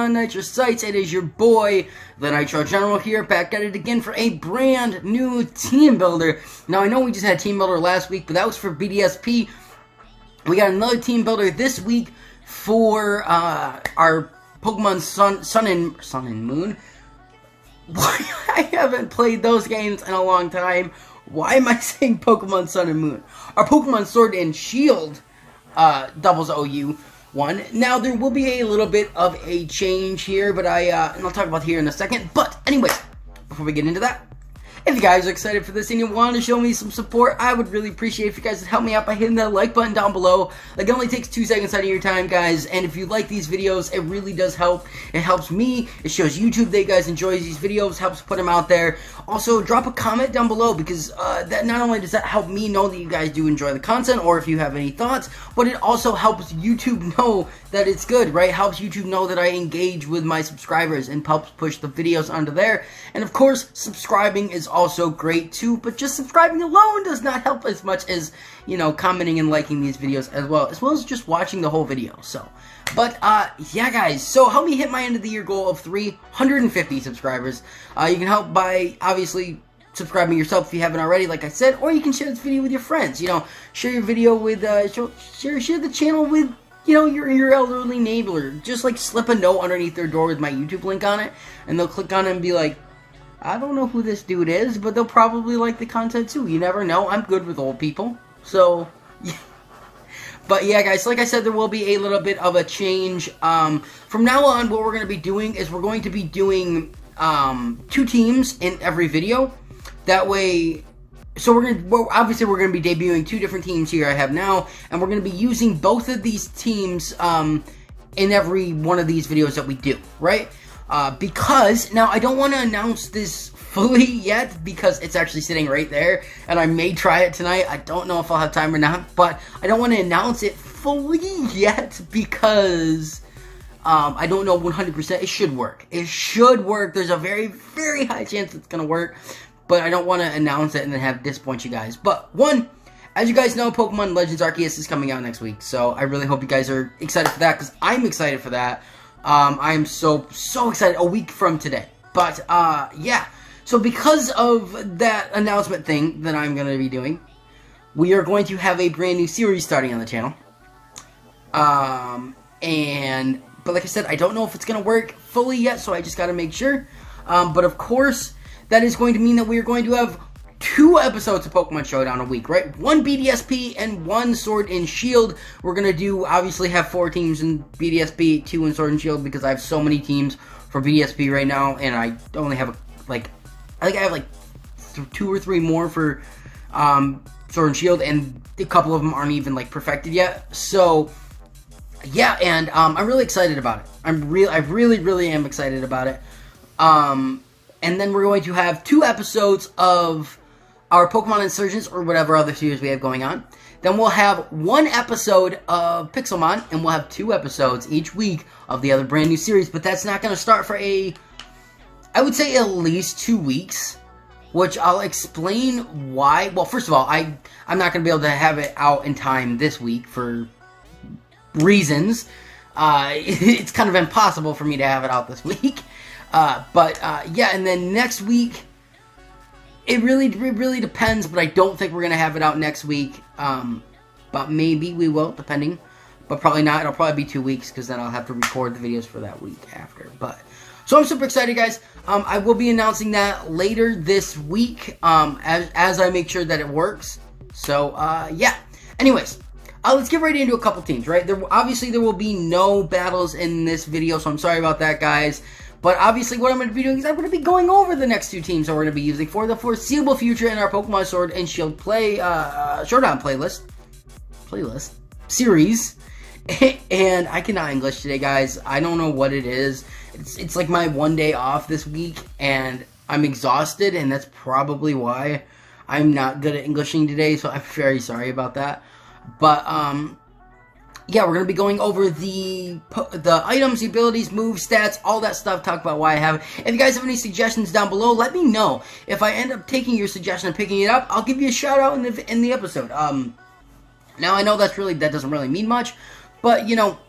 on Nitrosites? It is your boy, the Nitro General here, back at it again for a brand new team builder. Now, I know we just had team builder last week, but that was for BDSP. We got another team builder this week for our Pokemon Sun and Moon. I haven't played those games in a long time. Why am I saying Pokemon Sun and Moon? Our Pokemon Sword and Shield doubles OU one. Now, there will be a little bit of a change here, but and I'll talk about here in a second. But anyways, before we get into that, if you guys are excited for this and you want to show me some support, I would really appreciate if you guys would help me out by hitting that like button down below. Like, it only takes 2 seconds out of your time, guys, and if you like these videos, it really does help. It helps me, it shows YouTube that you guys enjoy these videos, helps put them out there. Also, drop a comment down below, because that not only does that help me know that you guys do enjoy the content, or if you have any thoughts, but it also helps YouTube know that it's good, right? Helps YouTube know that I engage with my subscribers and helps push the videos onto there. And of course, subscribing is also great too, but just subscribing alone does not help as much as, you know, commenting and liking these videos as well as just watching the whole video. So, but yeah, guys, so help me hit my end of the year goal of 350 subscribers. You can help by obviously subscribing yourself if you haven't already, like I said, or you can share this video with your friends. You know, share your video with share the channel with, you know, your elderly neighbor. Just like slip a note underneath their door with my YouTube link on it, and they'll click on it and be like, I don't know who this dude is, but they'll probably like the content too. You never know. I'm good with old people. So, yeah. But yeah, guys, like I said, there will be a little bit of a change. From now on, what we're going to be doing is we're going to be doing 2 teams in every video. That way, so obviously we're going to be debuting 2 different teams here I have now, and we're going to be using both of these teams in every one of these videos that we do, right? Because, now, I don't want to announce this fully yet, because it's actually sitting right there, and I may try it tonight. I don't know if I'll have time or not, but I don't want to announce it fully yet, because I don't know 100%. It should work. It should work. There's a very, very high chance it's going to work, but I don't want to announce it and then have disappoint you guys. But, as you guys know, Pokemon Legends Arceus is coming out next week, so I really hope you guys are excited for that, because I'm excited for that. I'm so excited, a week from today. But, yeah. So because of that announcement thing that I'm going to be doing, we are going to have a brand new series starting on the channel. But like I said, I don't know if it's going to work fully yet, so I just got to make sure. But of course, that is going to mean that we are going to have 2 episodes of Pokemon Showdown a week, right? 1 BDSP and 1 Sword and Shield. We're going to obviously have 4 teams in BDSP, 2 in Sword and Shield, because I have so many teams for BDSP right now, and I only have, I think I have, 2 or 3 more for Sword and Shield, and a couple of them aren't even, perfected yet. So, yeah, and I'm really excited about it. I really am excited about it. And then we're going to have 2 episodes of our Pokemon Insurgents, or whatever other series we have going on. Then we'll have 1 episode of Pixelmon, and we'll have 2 episodes each week of the other brand new series. But that's not going to start for I would say at least 2 weeks, which I'll explain why. Well, first of all, I'm not going to be able to have it out in time this week for reasons. It's kind of impossible for me to have it out this week. Yeah, and then next week, it really depends, but I don't think we're going to have it out next week, but maybe we will, depending, but probably not. It'll probably be 2 weeks, because then I'll have to record the videos for that week after, so I'm super excited, guys. I will be announcing that later this week, as I make sure that it works, so, yeah. Anyways, let's get right into a couple teams, right? Obviously, there will be no battles in this video, so I'm sorry about that, guys. But obviously, what I'm going to be doing is I'm going to be going over the next 2 teams that we're going to be using for the foreseeable future in our Pokemon Sword and Shield Showdown series. And I cannot English today, guys. I don't know what it is. It's like my 1 day off this week, and I'm exhausted, and that's probably why I'm not good at Englishing today. So I'm very sorry about that. But yeah, we're going to be going over the items, the abilities, moves, stats, all that stuff, talk about why I have it. If you guys have any suggestions down below, let me know. If I end up taking your suggestion and picking it up, I'll give you a shout out in the episode. Now, I know that doesn't really mean much, but, you know,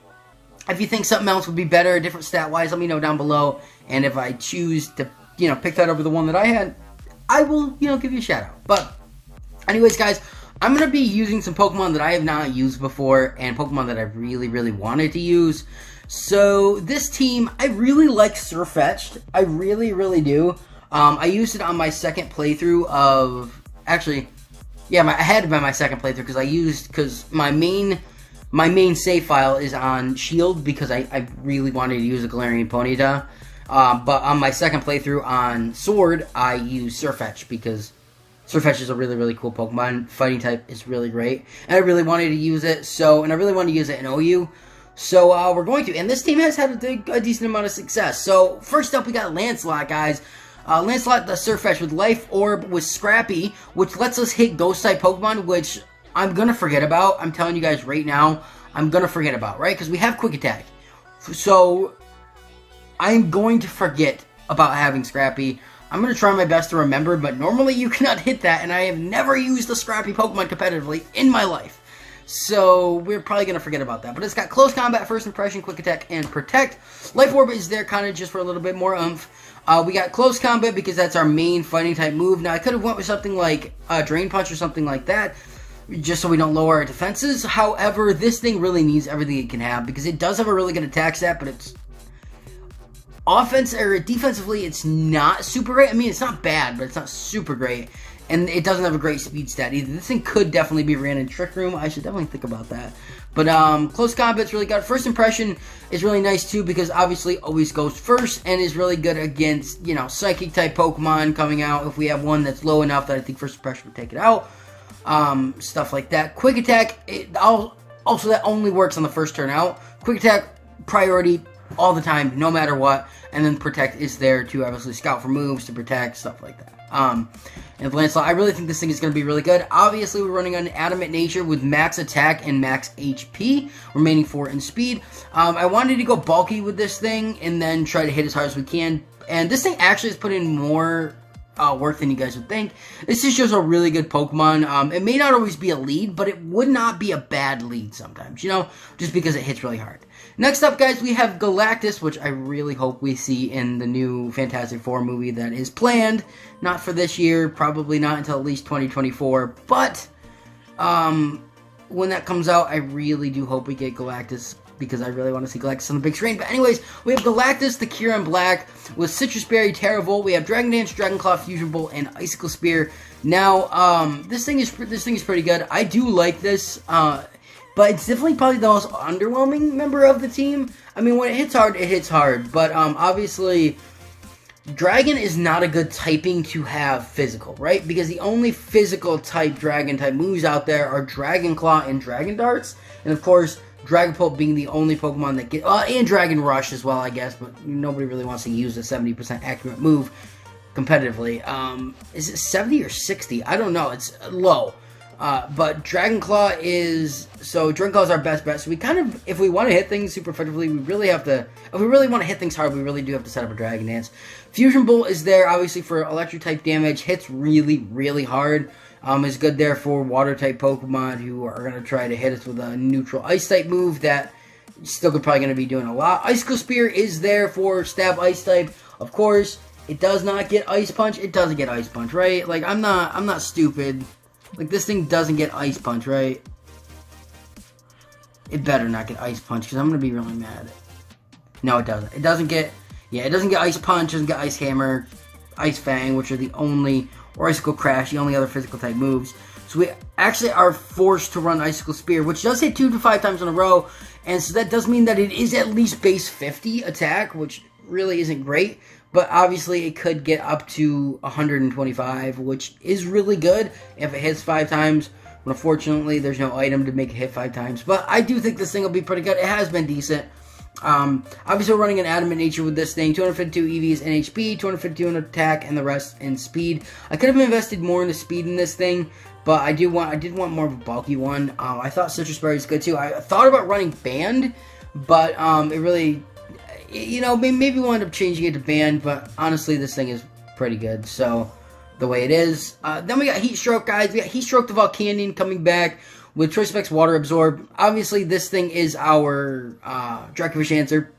If you think something else would be better, different stat-wise, let me know down below. And if I choose to, pick that over the one that I had, I will, give you a shout out. But anyways, guys, I'm going to be using some Pokemon that I have not used before and Pokemon that I really, really wanted to use. So this team, I really like Surfetched. I really, really do. I used it on my second playthrough of, actually, yeah, I had it by my second playthrough because my main save file is on Shield because I really wanted to use a Galarian Ponyta. But on my second playthrough on Sword, I used Surfetch because Surfetch is a really, really cool Pokemon. Fighting type is really great. And I really wanted to use it, and I really wanted to use it in OU. So we're going to. And this team has had a decent amount of success. So first up, we got Lancelot, guys. Lancelot the Surfetch with Life Orb with Scrappy, which lets us hit Ghost-type Pokemon, which I'm going to forget about. I'm telling you guys right now, I'm going to forget about, right? Because we have Quick Attack. So I'm going to forget about having Scrappy. I'm going to try my best to remember, but normally you cannot hit that, and I have never used a Scrappy Pokemon competitively in my life. So we're probably going to forget about that. But it's got Close Combat, First Impression, Quick Attack, and Protect. Life Orb is there kind of just for a little bit more oomph. We got Close Combat because that's our main fighting type move. Now, I could have went with something like Drain Punch or something like that, just so we don't lower our defenses. However, this thing really needs everything it can have because it does have a really good attack stat, but it's defensively, it's not super great. I mean, it's not bad, but it's not super great. And it doesn't have a great speed stat either. This thing could definitely be ran in Trick Room. I should definitely think about that. But Close Combat's really good. First Impression is really nice too because obviously always goes first and is really good against, Psychic type Pokemon coming out. If we have one that's low enough that I think First Impression would take it out. Stuff like that. Quick Attack, also that only works on the first turn out. Quick Attack, priority all the time, no matter what. And then Protect is there to obviously scout for moves, to protect, stuff like that. And Lancelot, I really think this thing is going to be really good. Obviously, we're running on Adamant Nature with max attack and max HP, remaining 4 in speed. I wanted to go bulky with this thing and then try to hit as hard as we can. And this thing actually has put in more work than you guys would think. This is just a really good Pokemon. It may not always be a lead, but it would not be a bad lead sometimes, just because it hits really hard. Next up, guys, we have Galactus, which I really hope we see in the new Fantastic Four movie that is planned. Not for this year, probably not until at least 2024, but when that comes out, I really do hope we get Galactus because I really want to see Galactus on the big screen. But anyways, we have Galactus, the Kyurem Black, with Citrus Berry, Terravolt. We have Dragon Dance, Dragon Claw, Fusion Bolt, and Icicle Spear. Now, this thing is pretty good. I do like this, but it's definitely probably the most underwhelming member of the team. I mean, when it hits hard, it hits hard. But obviously, Dragon is not a good typing to have physical, right? Because the only physical type Dragon type moves out there are Dragon Claw and Dragon Darts. And of course, Dragapult being the only Pokemon that get... and Dragon Rush as well, I guess. But nobody really wants to use a 70% accurate move competitively. Is it 70 or 60? I don't know. It's low. But Dragon Claw is... So, Dragon Claw is our best bet. So, we kind of... If we want to hit things super effectively, we really have to... If we really want to hit things hard, we really do have to set up a Dragon Dance. Fusion Bolt is there, obviously, for Electric-type damage. Hits really, really hard. Is good there for Water-type Pokemon who are going to try to hit us with a neutral Ice-type move that still probably going to be doing a lot. Icicle Spear is there for Stab Ice-type. Of course, it does not get Ice Punch. It doesn't get Ice Punch, right? Like, I'm not stupid. Like, this thing doesn't get Ice Punch, right? It better not get Ice Punch, because I'm going to be really mad. No, it doesn't. It doesn't get... Yeah, it doesn't get Ice Punch, doesn't get Ice Hammer, Ice Fang, which are the only... Or Icicle Crash, the only other physical-type moves. So we actually are forced to run Icicle Spear, which does hit 2 to 5 times in a row. And so that does mean that it is at least base 50 attack, which really isn't great. But obviously, it could get up to 125, which is really good if it hits 5 times. But unfortunately, there's no item to make it hit 5 times. But I do think this thing will be pretty good. It has been decent. Obviously, we're running an Adamant Nature with this thing. 252 EVs in HP, 252 in attack, and the rest in speed. I could have invested more in the speed in this thing, but I did want more of a bulky one. I thought Citrus Berry is good too. I thought about running Band, but it really... maybe we'll end up changing it to Band, but honestly, this thing is pretty good. So, the way it is. Then we got Heat Stroke, guys. We got Heat Stroke the Volcanion coming back with Choice Specs Water Absorb. Obviously, this thing is our Dracovish answer.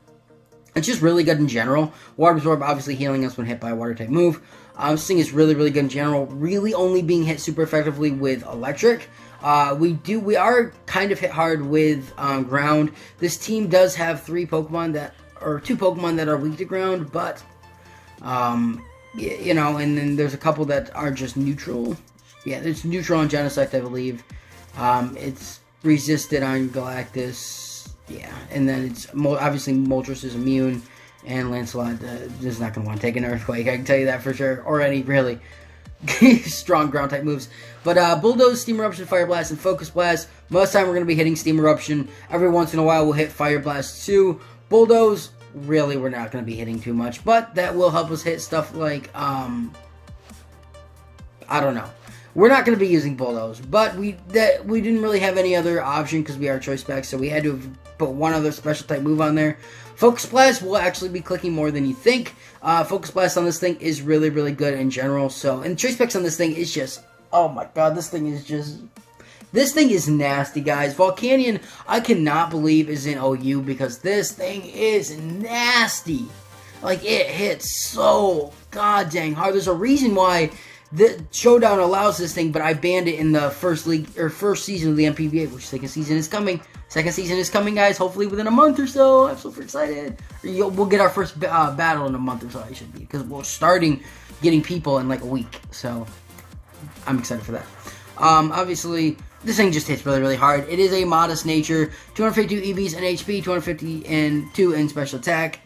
It's just really good in general. Water Absorb, obviously healing us when hit by a Water-type move. This thing is really, really good in general. Really only being hit super effectively with Electric. We are kind of hit hard with Ground. This team does have two Pokemon that are weak to Ground, but you know, and then there's a couple that are just neutral. Yeah, it's neutral on Genesect, I believe. It's resisted on Galactus. Yeah, and then it's obviously Moltres is immune, and Lancelot is not going to want to take an Earthquake. I can tell you that for sure, or any really strong ground type moves. But Bulldoze, Steam Eruption, Fire Blast, and Focus Blast. Most of the time we're going to be hitting Steam Eruption. Every once in a while we'll hit Fire Blast too. Bulldoze, really we're not going to be hitting too much, but that will help us hit stuff like, I don't know. We're not going to be using Bulldoze, but we didn't really have any other option because we are Choice Specs, so we had to put one other special type move on there. Focus Blast will actually be clicking more than you think. Focus Blast on this thing is really, really good in general. So, and Choice Specs on this thing is just, oh my god, this thing is nasty, guys. Volcanion, I cannot believe is in OU because this thing is nasty. Like, it hits so god dang hard. There's a reason why the Showdown allows this thing, but I banned it in the first season of the MPBA, which second season is coming. Second season is coming, guys, hopefully within a month or so. I'm super excited. We'll get our first battle in a month or so, I should be, because we're starting getting people in like a week. So, I'm excited for that. Obviously, this thing just hits really, really hard. It is a modest nature. 252 EVs and HP, 252 in special attack,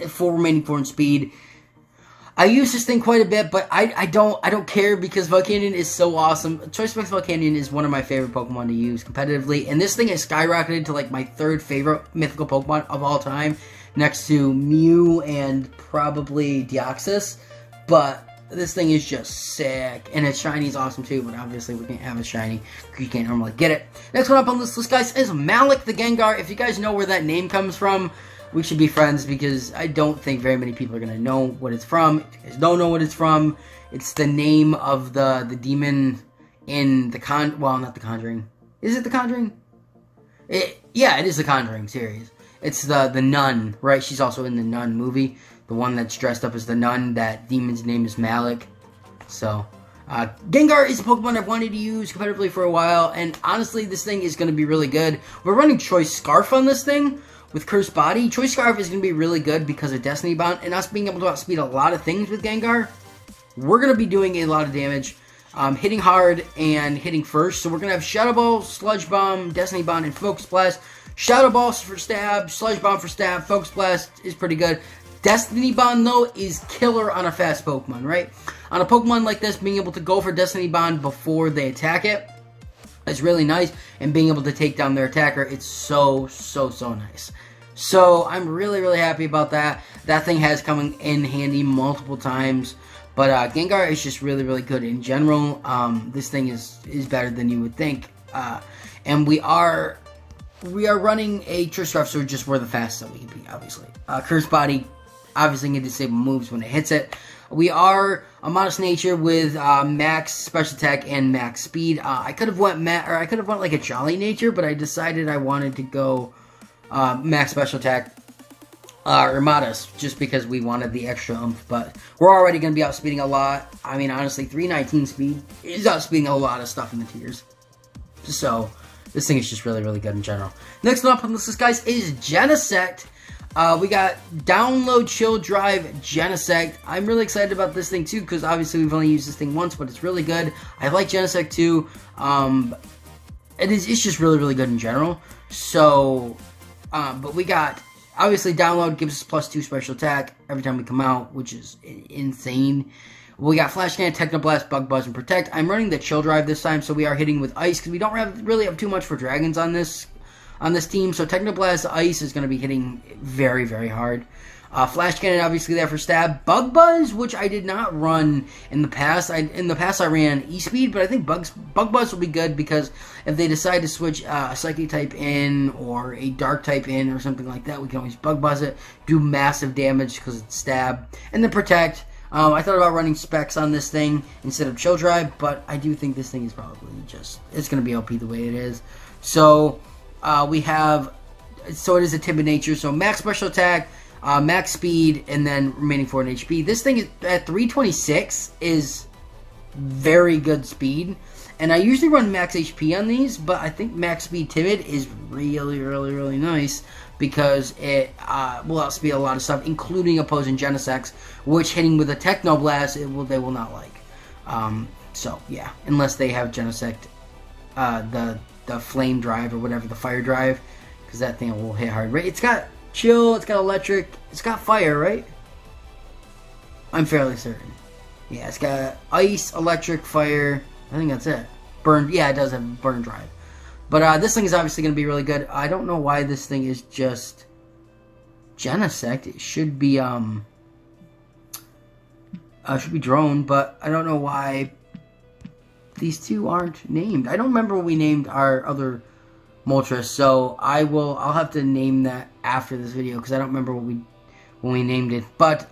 4 remaining 4 in speed. I use this thing quite a bit, but I don't care because Volcanion is so awesome. Choice Specs Volcanion is one of my favorite Pokemon to use competitively, and this thing has skyrocketed to like my 3rd favorite mythical Pokemon of all time, next to Mew and probably Deoxys. But this thing is just sick, and its shiny is awesome too, but obviously we can't have a shiny because you can't normally get it. Next one up on this list, guys, is Malik the Gengar. If you guys know where that name comes from, we should be friends because I don't think very many people are going to know what it's from. If you guys don't know what it's from, it's the name of the demon in the well, not the Conjuring. Is it the Conjuring? Yeah, it is the Conjuring series. It's the nun, right? She's also in the Nun movie. The one that's dressed up as the nun. That demon's name is Malik. So, Gengar is a Pokemon I've wanted to use competitively for a while, and honestly, this thing is going to be really good. We're running Choice Scarf on this thing. With Cursed Body, Choice Scarf is going to be really good because of Destiny Bond, and us being able to outspeed a lot of things with Gengar, we're going to be doing a lot of damage, hitting hard and hitting first. So we're going to have Shadow Ball, Sludge Bomb, Destiny Bond, and Focus Blast. Shadow Ball for stab, Sludge Bomb for stab, Focus Blast is pretty good. Destiny Bond, though, is killer on a fast Pokemon, right? On a Pokemon like this, being able to go for Destiny Bond before they attack it is really nice, and being able to take down their attacker, it's so nice. So, I'm really, really happy about that. That thing has come in handy multiple times. But Gengar is just really, really good in general. This thing is better than you would think. And we are running a Choice Scarf, so just we're the fastest that we can be, obviously. Cursed Body, obviously can disable moves when it hits it. We are a modest nature with max special attack and max speed. I could have went like a jolly nature, but I decided I wanted to go max special attack or modest, just because we wanted the extra oomph. But we're already going to be outspeeding a lot. I mean, honestly, 319 speed is outspeeding a lot of stuff in the tiers. So this thing is just really, really good in general. Next one up on this list, guys, is Genesect. We got Download, Chill, Drive, Genesect. I'm really excited about this thing too, because obviously we've only used this thing once, but it's really good. I like Genesect too. It's just really, really good in general. So, but we got, obviously Download gives us +2 special attack every time we come out, which is insane. We got Flash Can, Technoblast, Bug Buzz, and Protect. I'm running the Chill Drive this time, so we are hitting with Ice, because we don't really have too much for Dragons on this team. So Technoblast Ice is going to be hitting very, very hard. Flash Cannon obviously there for stab. Bug Buzz, which I did not run in the past. In the past I ran E-Speed, but I think Bug Buzz will be good because if they decide to switch a Psychic type in or a Dark type in or something like that, we can always Bug Buzz it, do massive damage because it's stab. And then Protect. I thought about running specs on this thing instead of chill drive, but I do think this thing is probably just, it's going to be OP the way it is. So we have, so it is a timid nature, so max special attack, max speed, and then remaining 4 in HP. This thing is, at 326 is very good speed. And I usually run max HP on these, but I think max speed timid is really nice because it will outspeed a lot of stuff, including opposing Genesects, which hitting with a Techno Blast, they will not like. So yeah, unless they have Genesect, the flame drive or whatever, the fire drive, because that thing will hit hard. Right? It's got chill, it's got electric, it's got fire, right? I'm fairly certain. Yeah, it's got ice, electric, fire. I think that's it. Burn, yeah, it does have burn drive. But this thing is obviously going to be really good. I don't know why this thing is just Genesect. It should be drone, but I don't know why these two aren't named. I don't remember what we named our other Moltres, so I'll have to name that after this video because I don't remember what when we named it. But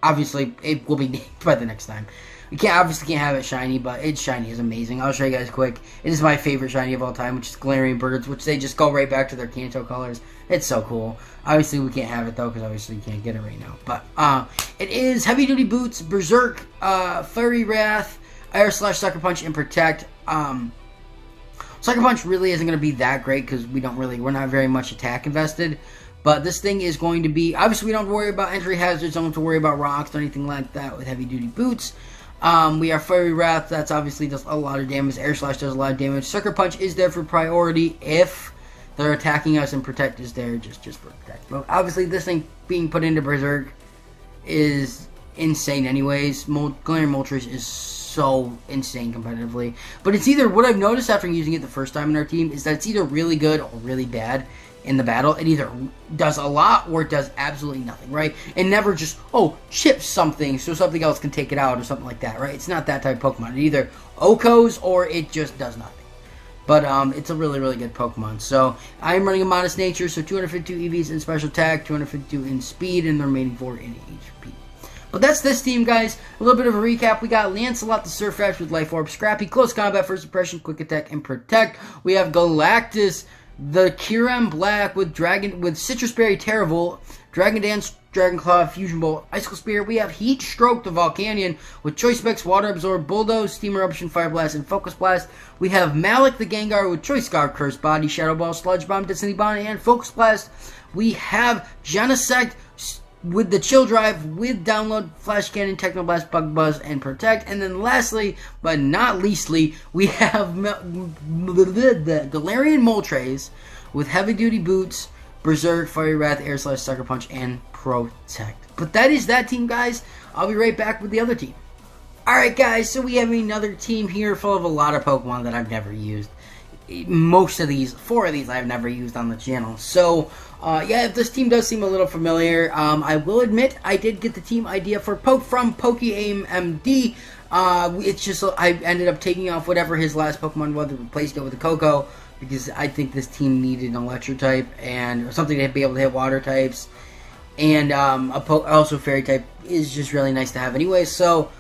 obviously it will be named by the next time. We obviously can't have it shiny, but its shiny is amazing. I'll show you guys quick. It is my favorite shiny of all time, which is Galarian Birds, which they just go right back to their Kanto colors. It's so cool. Obviously, we can't have it, though, because obviously you can't get it right now. But it is Heavy Duty Boots, Berserk, Fiery Wrath, Air Slash, Sucker Punch, and Protect. Sucker Punch really isn't going to be that great because we're not very much attack invested. But this thing is going to be, obviously we don't have to worry about entry hazards, don't have to worry about rocks or anything like that with Heavy Duty Boots. We have Fiery Wrath, that's obviously does a lot of damage. Air Slash does a lot of damage. Sucker Punch is there for priority if they're attacking us, and Protect is there just for Protect. But obviously this thing being put into Berserk is insane anyways. Galarian Moltres is so insane competitively. But it's either, what I've noticed after using it the first time in our team, is that it's either really good or really bad in the battle. It either does a lot or it does absolutely nothing, right? It never just, chips something so something else can take it out or something like that, right? It's not that type of Pokemon. It either OHKOs or it just does nothing. But it's a really good Pokemon. So I'm running a Modest Nature, so 252 EVs in Special Attack, 252 in Speed, and the remaining 4 in HP. But that's this team, guys. A little bit of a recap. We got Lancelot the Surfax with Life Orb, Scrappy, Close Combat, First Impression, Quick Attack, and Protect. We have Galactus, the Kyurem Black with Citrus Berry, Terravolt, Dragon Dance, Dragon Claw, Fusion Bolt, Icicle Spear. We have Heat Stroke, the Volcanion, with Choice Specs, Water Absorb, Bulldoze, Steam Eruption, Fire Blast, and Focus Blast. We have Malik, the Gengar, with Choice Scarf, Curse Body, Shadow Ball, Sludge Bomb, Destiny Bond, and Focus Blast. We have Genesect with the Chill Drive, with Download, Flash Cannon, Techno Blast, Bug Buzz, and Protect. And then lastly, but not leastly, we have the Galarian Moltres with Heavy Duty Boots, Berserk, Fiery Wrath, Air Slash, Sucker Punch, and Protect. But that is that team, guys. I'll be right back with the other team. Alright, guys, so we have another team here full of a lot of Pokemon that I've never used. Most of these, 4 of these I've never used on the channel. So, yeah, if this team does seem a little familiar, I will admit I did get the team idea from PokeAim MD. It's just, I ended up taking off whatever his last Pokemon was, replaced it with a Koko, because I think this team needed an Electric type, and something to be able to hit Water types. And also Fairy type is just really nice to have anyway. So,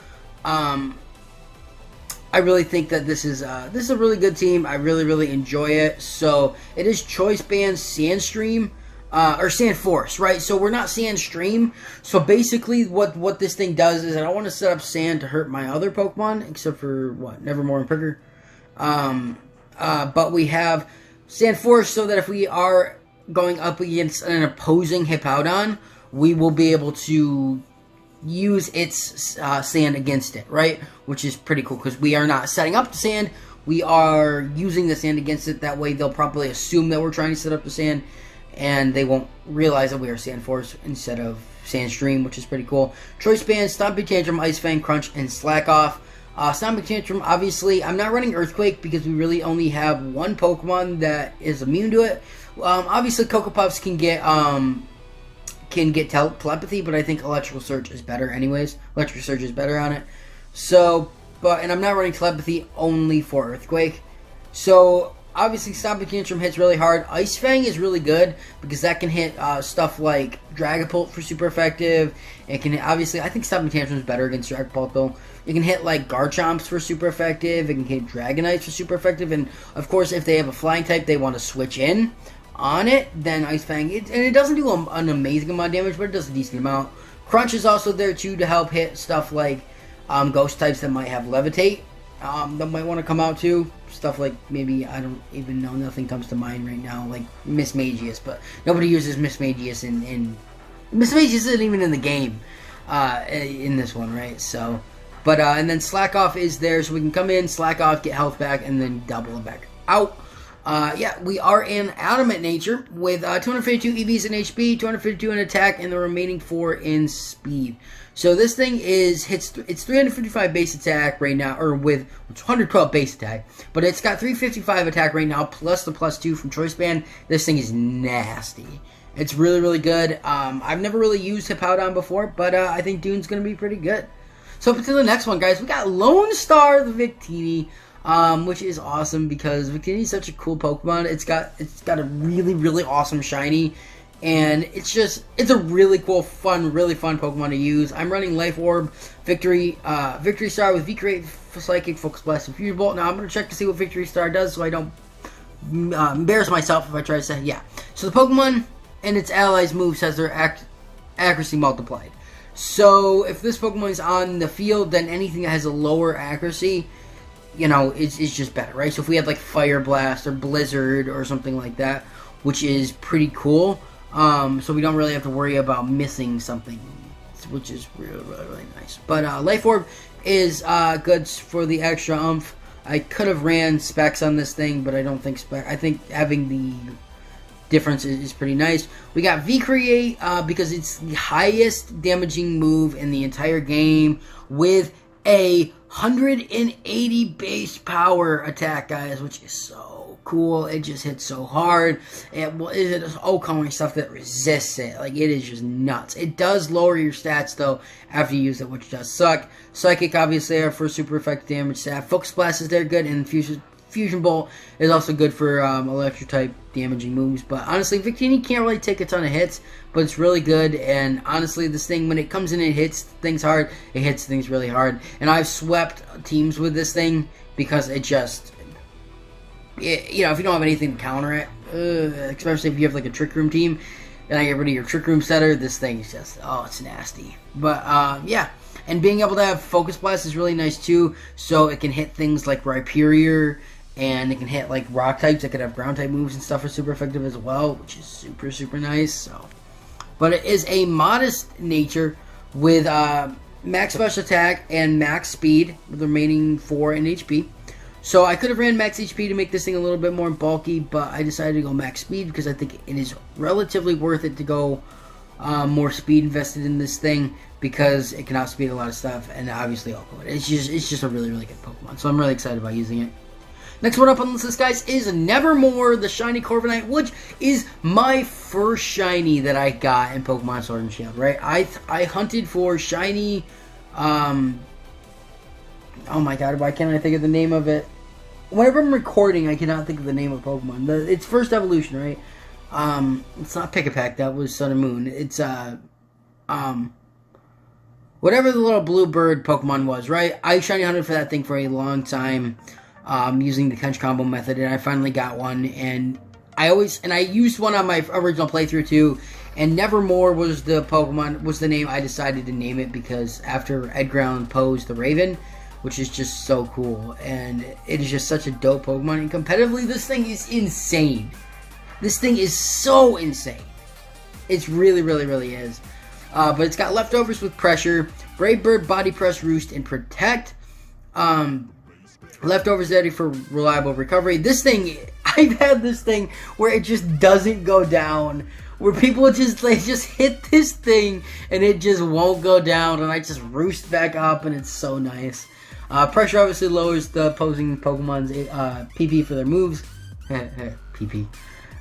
I really think that this is a really good team. I really enjoy it. So it is Choice Band Sandstream or Sandforce, right? So we're not Sandstream. So basically, what this thing does is I don't want to set up Sand to hurt my other Pokemon, except for Nevermore and Pricker. But we have Sandforce so that if we are going up against an opposing Hippowdon, we will be able to use its sand against it, right? Which is pretty cool because we are not setting up the sand, we are using the sand against it. That way they'll probably assume that we're trying to set up the sand and they won't realize that we are Sandforce instead of Sandstream, which is pretty cool. Choice Band, Stomping Tantrum, Ice Fang, Crunch, and Slack Off. Stomping Tantrum, obviously, I'm not running Earthquake because we really only have one Pokemon that is immune to it. Obviously, Cocoa Puffs can get telepathy, but I think Electrical Surge is better anyways. Electrical Surge is better on it. So, and I'm not running telepathy only for Earthquake. So, obviously Stomping Tantrum hits really hard. Ice Fang is really good because that can hit stuff like Dragapult for super effective. It can obviously, I think Stomping Tantrum is better against Dragapult though. It can hit like Garchomps for super effective. It can hit Dragonites for super effective. And of course, if they have a flying type they want to switch in on it, then Ice Fang, and it doesn't do an amazing amount of damage, but it does a decent amount. Crunch is also there too to help hit stuff like ghost types that might have Levitate. That might want to come out too. Stuff like maybe, I don't even know, nothing comes to mind right now, like Mismagius, but nobody uses Mismagius in Mismagius isn't even in the game in this one, right? So, but and then Slack Off is there, so we can come in, Slack Off, get health back, and then double it back out. Yeah, we are in Adamant Nature with 252 EVs in HP, 252 in attack, and the remaining 4 in speed. So this thing it's 355 base attack right now, or with 112 base attack, but it's got 355 attack right now, plus the +2 from Choice Band. This thing is nasty. It's really, really good. I've never really used Hippowdon before, but I think Dune's going to be pretty good. So up to the next one, guys, we got Lone Star the Victini. Which is awesome because Victini is such a cool Pokemon. It's got a really, really awesome shiny, and it's a really cool, really fun Pokemon to use. I'm running Life Orb, Victory Star with V-Create, Psychic, Focus Blast, and Fusion Bolt. Now I'm gonna check to see what Victory Star does, so I don't embarrass myself if I try to say yeah. So the Pokemon and its allies' moves has their accuracy multiplied. So if this Pokemon is on the field, then anything that has a lower accuracy, you know, it's just better, right? So if we had like Fire Blast or Blizzard or something like that, which is pretty cool, so we don't really have to worry about missing something, which is really, really, really nice. But Life Orb is good for the extra oomph. I could have ran specs on this thing, but I don't think I think having the difference is pretty nice. We got V-Create because it's the highest damaging move in the entire game with a 180 base power attack, guys, which is so cool. It just hits so hard. It is Okami stuff that resists it. Like, it is just nuts. It does lower your stats, though, after you use it, which does suck. Psychic, obviously, there for super effective damage stat. Focus Blast is there, good, and Fusion Bolt is also good for electric-type damaging moves. But honestly, Victini can't really take a ton of hits, but it's really good. And honestly, this thing, when it comes in and hits things hard, it hits things really hard. And I've swept teams with this thing because you know, if you don't have anything to counter it, especially if you have like a Trick Room team, and I get rid of your Trick Room setter, this thing is just, oh, it's nasty. But yeah. And being able to have Focus Blast is really nice too, so it can hit things like Rhyperior, and it can hit like rock types that could have ground type moves and stuff are super effective as well, which is super, super nice. So, but it is a modest nature with max special attack and max speed, with the remaining 4 in HP. So I could have ran max HP to make this thing a little bit more bulky, but I decided to go max speed because I think it is relatively worth it to go more speed invested in this thing, because it can outspeed a lot of stuff, and obviously it's just a really, really good Pokemon. So I'm really excited about using it. Next one up on this list, guys, is Nevermore, the Shiny Corviknight, which is my first Shiny that I got in Pokemon Sword and Shield, right? I hunted for Shiny, oh my god, why can't I think of the name of it? Whenever I'm recording, I cannot think of the name of Pokemon. It's first evolution, right? It's not Pick-a-Pack, that was Sun and Moon. It's, whatever the little blue bird Pokemon was, right? I shiny hunted for that thing for a long time, using the Kench Combo method, and I finally got one, and I used one on my original playthrough too, and Nevermore was the name I decided to name it, because after Edgar Allan Poe's The Raven, which is just so cool, and it is just such a dope Pokemon, and competitively, this thing is insane. This thing is so insane. It's really, really, really is. But it's got leftovers with Pressure, Brave Bird, Body Press, Roost, and Protect. Leftovers ready for reliable recovery. This thing, I've had this thing where it just doesn't go down. Where people just hit this thing and it just won't go down, and I just roost back up, and it's so nice. Pressure obviously lowers the opposing Pokemon's PP for their moves. PP.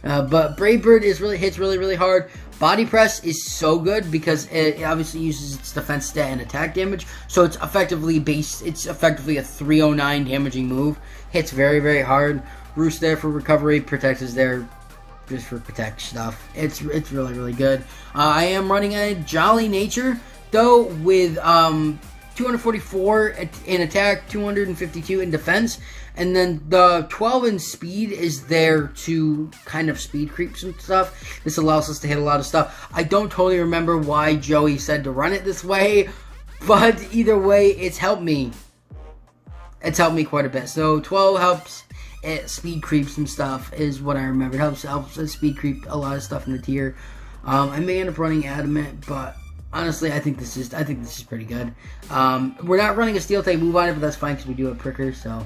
But Brave Bird hits really, really hard. Body Press is so good because it obviously uses its defense stat and attack damage, so it's effectively a 309 damaging move. Hits very, very hard. Roost there for recovery. Protect is there just for protect stuff. It's really, really good. I am running a Jolly Nature, though, with 244 in attack, 252 in defense, and then the 12 in speed is there to kind of speed creep some stuff. This allows us to hit a lot of stuff. I don't totally remember why Joey said to run it this way, but either way, it's helped me. It's helped me quite a bit. So 12 helps it speed creep some stuff is what I remember. It helps it speed creep a lot of stuff in the tier. I may end up running Adamant, but honestly, I think this is pretty good. We're not running a steel type move on it, but that's fine because we do have Pricker. So,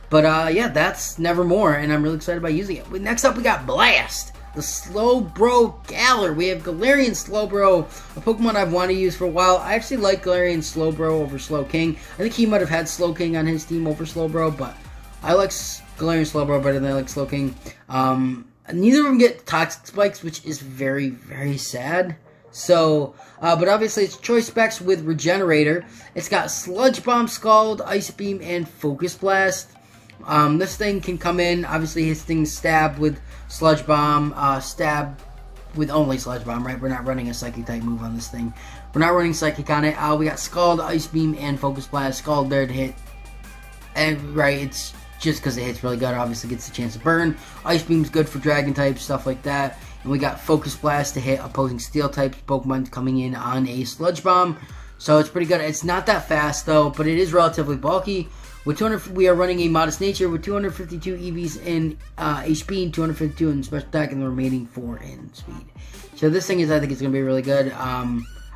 but yeah, that's Nevermore, and I'm really excited about using it. Next up, we got Blast, the Slowbro Galar. We have Galarian Slowbro, a Pokemon I've wanted to use for a while. I actually like Galarian Slowbro over Slowking. I think he might have had Slowking on his team over Slowbro, but I like Galarian Slowbro better than I like Slowking. Neither of them get Toxic Spikes, which is very, very sad. So, but obviously it's choice specs with Regenerator. It's got Sludge Bomb, Scald, Ice Beam, and Focus Blast. This thing can come in, obviously his thing's Stab with Sludge Bomb, Stab with only Sludge Bomb, right? We're not running a Psychic type move on this thing. We're not running Psychic on it. We got Scald, Ice Beam, and Focus Blast. Scald there to hit. And, right, it's just because it hits really good, obviously gets the chance to burn. Ice Beam's good for Dragon types, stuff like that. And we got Focus Blast to hit opposing Steel types Pokemon coming in on a Sludge Bomb. So it's pretty good. It's not that fast though, but it is relatively bulky. With 200, we are running a Modest Nature with 252 EVs in HP, 252 in Special Attack, and the remaining 4 in Speed. So this thing I think it's going to be really good. I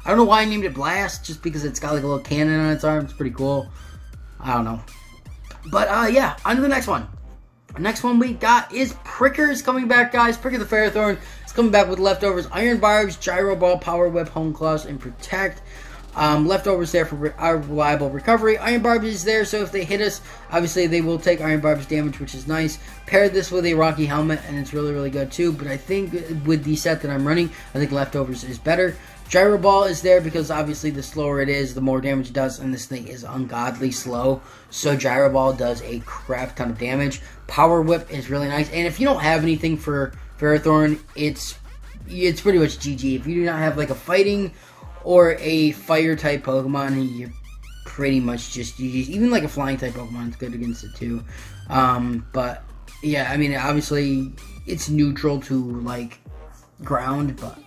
don't know why I named it Blast, just because it's got like a little cannon on its arm. It's pretty cool. I don't know. But yeah, on to the next one. The next one we got is Pricker's coming back, guys. Pricker the Ferrothorn is coming back with leftovers: Iron Barbs, Gyro Ball, Power Whip, Hone Claws, and Protect. Leftovers there for our reliable recovery. Iron Barbs is there, so if they hit us, obviously they will take Iron Barbs damage, which is nice. Paired this with a Rocky Helmet, and it's really, really good too. But I think with the set that I'm running, I think Leftovers is better. Gyro Ball is there because obviously the slower it is, the more damage it does, and this thing is ungodly slow. So Gyro Ball does a crap ton of damage. Power Whip is really nice, and if you don't have anything for Ferrothorn, it's pretty much GG. If you do not have like a fighting or a fire type Pokemon, you're pretty much just GG. Even like a flying type Pokemon is good against it too. But yeah, I mean obviously it's neutral to like ground, but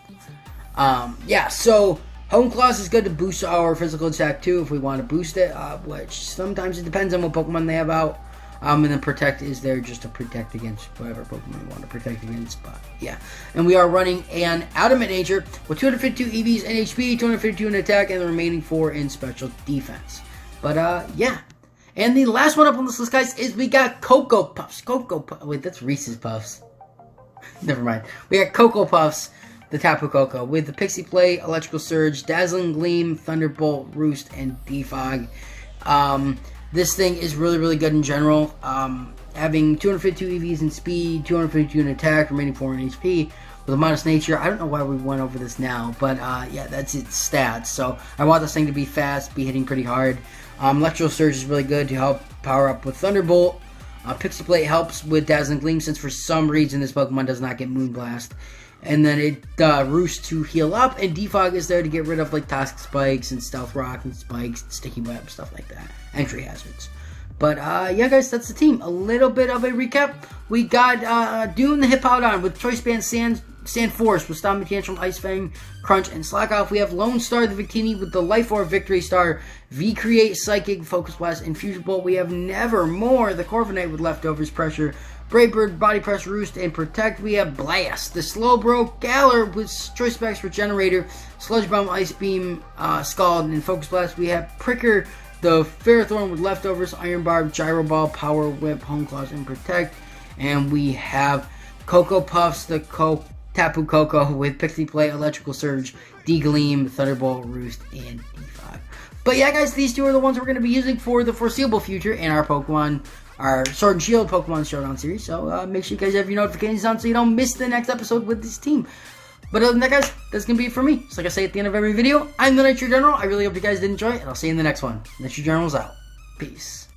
yeah, so Hone Claws is good to boost our physical attack too if we want to boost it, which sometimes it depends on what Pokemon they have out. And then Protect is there just to protect against whatever Pokemon we want to protect against, but yeah. And we are running an Adamant Nature with 252 EVs in HP, 252 in attack, and the remaining 4 in special defense. But yeah. And the last one up on this list, guys, is we got Cocoa Puffs. Wait, that's Reese's Puffs. Never mind. We got Cocoa Puffs, the Tapu Koko, with the Pixie Play, Electrical Surge, Dazzling Gleam, Thunderbolt, Roost, and Defog. This thing is really, really good in general. Having 252 EVs in speed, 252 in attack, remaining 4 in HP, with a Modest Nature. I don't know why we went over this now, but yeah, that's its stats. So I want this thing to be fast, be hitting pretty hard. Electrical Surge is really good to help power up with Thunderbolt. Pixie Plate helps with Dazzling Gleam, since for some reason this Pokemon does not get Moonblast. And then it Roost to heal up, and Defog is there to get rid of like Toxic Spikes and Stealth Rock and Spikes, and Sticky Web, stuff like that. Entry hazards. But yeah, guys, that's the team. A little bit of a recap. We got Dune the Hippowdon with Choice Band Sandforce with Stomach Tantrum, Ice Fang, Crunch, and Slack Off. We have Lone Star the Victini with the Life Orb, Victory Star, V-Create, Psychic, Focus Blast, and Fusion Bolt. We have Nevermore the Corviknight with Leftovers, Pressure, Brave Bird, Body Press, Roost, and Protect. We have Blast, the Slowbro Galar with Choice Specs Regenerator, Sludge Bomb, Ice Beam, Scald, and Focus Blast. We have Pricker, the Ferrothorn with Leftovers, Iron Barb, Gyro Ball, Power Whip, Hone Claws, and Protect. And we have Cocoa Puffs, the Tapu Koko with Pixie Play, Electrical Surge, D-Gleam, Thunderbolt, Roost, and D5. But yeah, guys, these two are the ones we're going to be using for the foreseeable future in our Pokemon, our Sword and Shield Pokemon Showdown series. So make sure you guys have your notifications on so you don't miss the next episode with this team. But other than that, guys, that's going to be it for me. So like I say at the end of every video, I'm the Nitro General. I really hope you guys did enjoy it, and I'll see you in the next one. Nitro General's out. Peace.